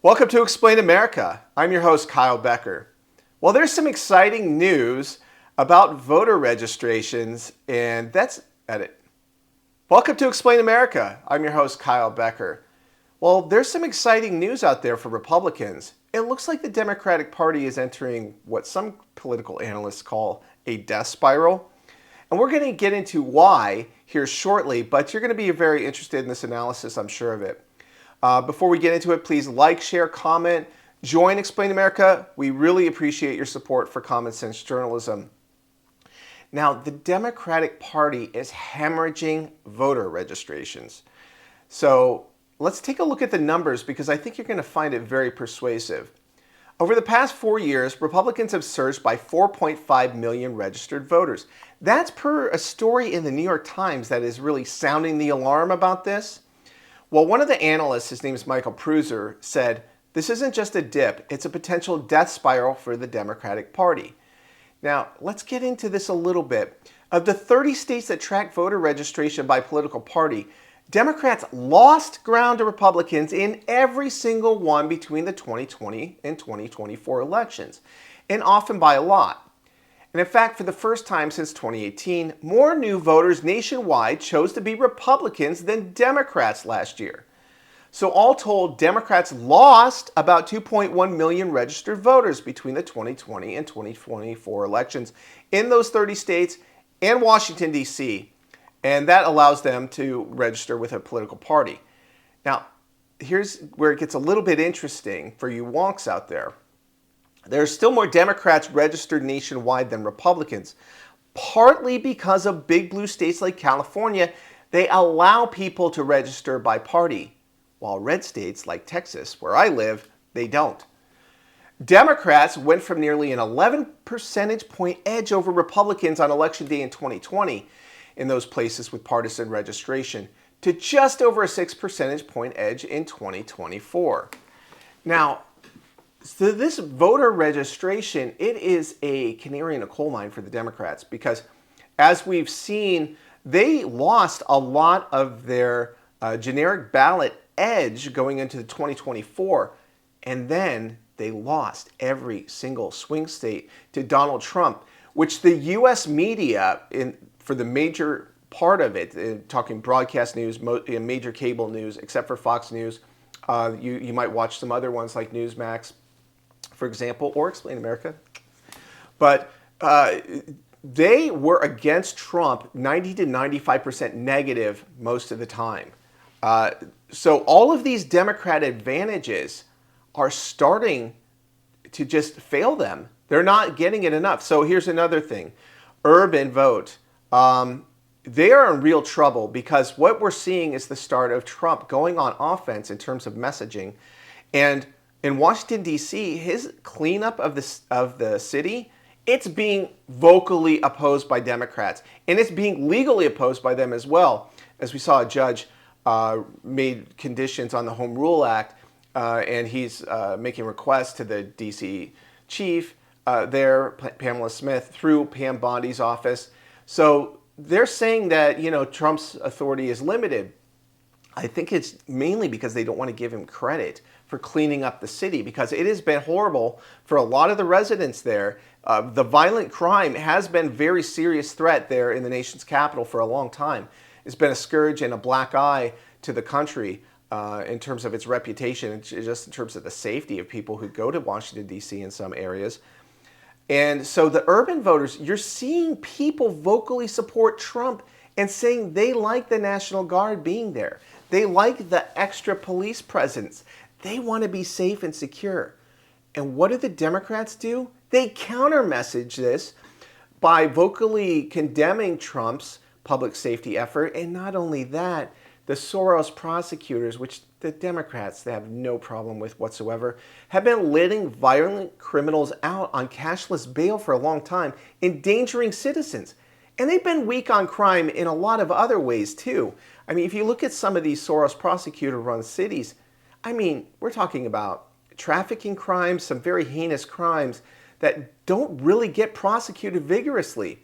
Welcome to Explain America. I'm your host, Kyle Becker. Well, there's some exciting news about voter registrations, and that's edit. Welcome to Explain America. I'm your host, Kyle Becker. Well, there's some exciting news out there for Republicans. It looks like the Democratic Party is entering what some political analysts call a death spiral. And we're going to get into why here shortly, but you're going to be very interested in this analysis, I'm sure of it. Before we get into it, please like, share, comment, join Explain America. We really appreciate your support for common sense journalism. Now, the Democratic Party is hemorrhaging voter registrations. So let's take a look at the numbers because I think you're going to find it very persuasive. Over the past 4 years, Republicans have surged by 4.5 million registered voters. That's per a story in the New York Times that is really sounding the alarm about this. Well, one of the analysts, his name is Michael Pruser, said, this isn't just a dip, it's a potential death spiral for the Democratic Party. Now, let's get into this a little bit. Of the 30 states that track voter registration by political party, Democrats lost ground to Republicans in every single one between the 2020 and 2024 elections, and often by a lot. And in fact, for the first time since 2018, more new voters nationwide chose to be Republicans than Democrats last year. So all told, Democrats lost about 2.1 million registered voters between the 2020 and 2024 elections in those 30 states and Washington, D.C., and that allows them to register with a political party. Now, here's where it gets a little bit interesting for you wonks out there. There are still more Democrats registered nationwide than Republicans, partly because of big blue states like California, they allow people to register by party, while red states like Texas, where I live, they don't. Democrats went from nearly an 11 percentage point edge over Republicans on Election Day in 2020 in those places with partisan registration to just over a 6 percentage point edge in 2024. Now, so this voter registration, it is a canary in a coal mine for the Democrats because as we've seen, they lost a lot of their generic ballot edge going into 2024, and then they lost every single swing state to Donald Trump, which the U.S. media, for the major part of it, talking broadcast news, major cable news, except for Fox News, you might watch some other ones like Newsmax, for example, or Explain America. But they were against Trump 90 to 95% negative most of the time. So all of these Democrat advantages are starting to just fail them. They're not getting it enough. So here's another thing. Urban vote. They are in real trouble because what we're seeing is the start of Trump going on offense in terms of messaging. And in Washington, D.C., his cleanup of the city, it's being vocally opposed by Democrats. And it's being legally opposed by them as well. As we saw, a judge made conditions on the Home Rule Act, and he's making requests to the D.C. chief there, Pamela Smith, through Pam Bondi's office. So they're saying that, Trump's authority is limited. I think it's mainly because they don't want to give him credit for cleaning up the city because it has been horrible for a lot of the residents there. The violent crime has been a very serious threat there in the nation's capital for a long time. It's been a scourge and a black eye to the country in terms of its reputation and just in terms of the safety of people who go to Washington, D.C. in some areas. And so the urban voters, you're seeing people vocally support Trump and saying they like the National Guard being there. They like the extra police presence. They want to be safe and secure. And what do the Democrats do? They counter-message this by vocally condemning Trump's public safety effort. And not only that, the Soros prosecutors, which the Democrats they have no problem with whatsoever, have been letting violent criminals out on cashless bail for a long time, endangering citizens. And they've been weak on crime in a lot of other ways, too. I mean, if you look at some of these Soros prosecutor-run cities, I mean, we're talking about trafficking crimes, some very heinous crimes that don't really get prosecuted vigorously.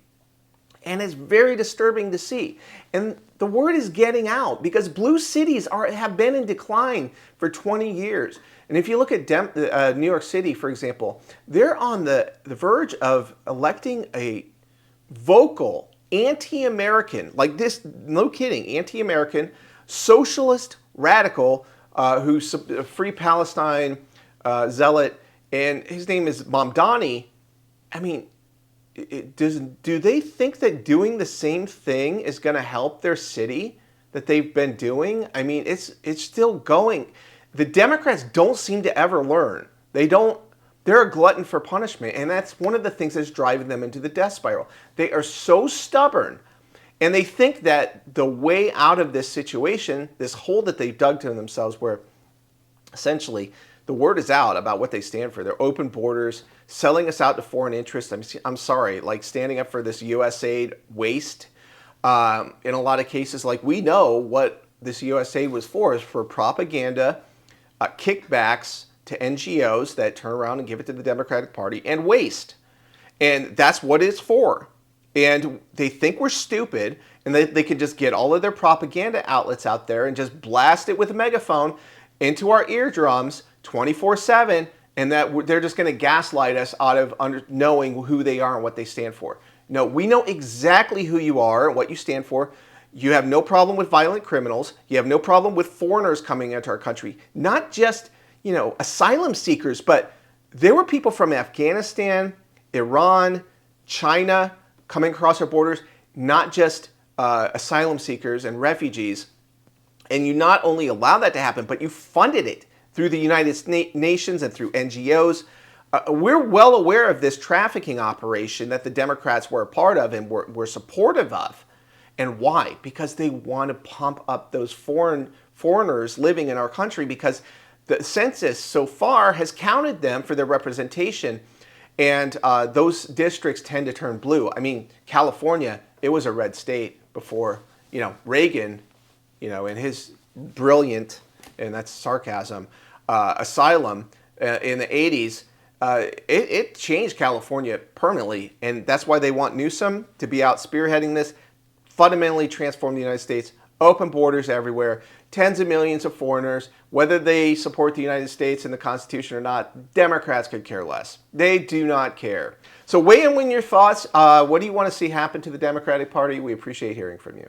And it's very disturbing to see. And the word is getting out because blue cities have been in decline for 20 years. And if you look at New York City, for example, they're on the verge of electing a vocal anti-American, like this, no kidding, anti-American, socialist radical who's a free Palestine zealot, and his name is Mamdani. I mean, do they think that doing the same thing is going to help their city that they've been doing? I mean, it's still going. The Democrats don't seem to ever learn. They're a glutton for punishment, and that's one of the things that's driving them into the death spiral. They are so stubborn, and they think that the way out of this situation, this hole that they've dug to themselves, where essentially the word is out about what they stand for. They're open borders, selling us out to foreign interests. I'm sorry, like standing up for this USAID waste. In a lot of cases, like we know what this USAID was for, is for propaganda, kickbacks to NGOs that turn around and give it to the Democratic Party, and waste. And that's what it's for. And they think we're stupid, and they can just get all of their propaganda outlets out there and just blast it with a megaphone into our eardrums 24/7, and that they're just going to gaslight us out of knowing who they are and what they stand for. No, we know exactly who you are and what you stand for. You have no problem with violent criminals. You have no problem with foreigners coming into our country. Not just, asylum seekers, but there were people from Afghanistan, Iran, China coming across our borders, not just asylum seekers and refugees. And you not only allow that to happen, but you funded it through the United Nations and through NGOs. We're well aware of this trafficking operation that the Democrats were a part of and were supportive of. And why? Because they want to pump up those foreigners living in our country, because the census so far has counted them for their representation. And those districts tend to turn blue. I mean, California, it was a red state before, Reagan, in his brilliant, and that's sarcasm, asylum in the 80s, it changed California permanently. And that's why they want Newsom to be out spearheading this, fundamentally transform the United States, open borders everywhere, tens of millions of foreigners. Whether they support the United States and the Constitution or not, Democrats could care less. They do not care. So weigh in with your thoughts. What do you want to see happen to the Democratic Party? We appreciate hearing from you.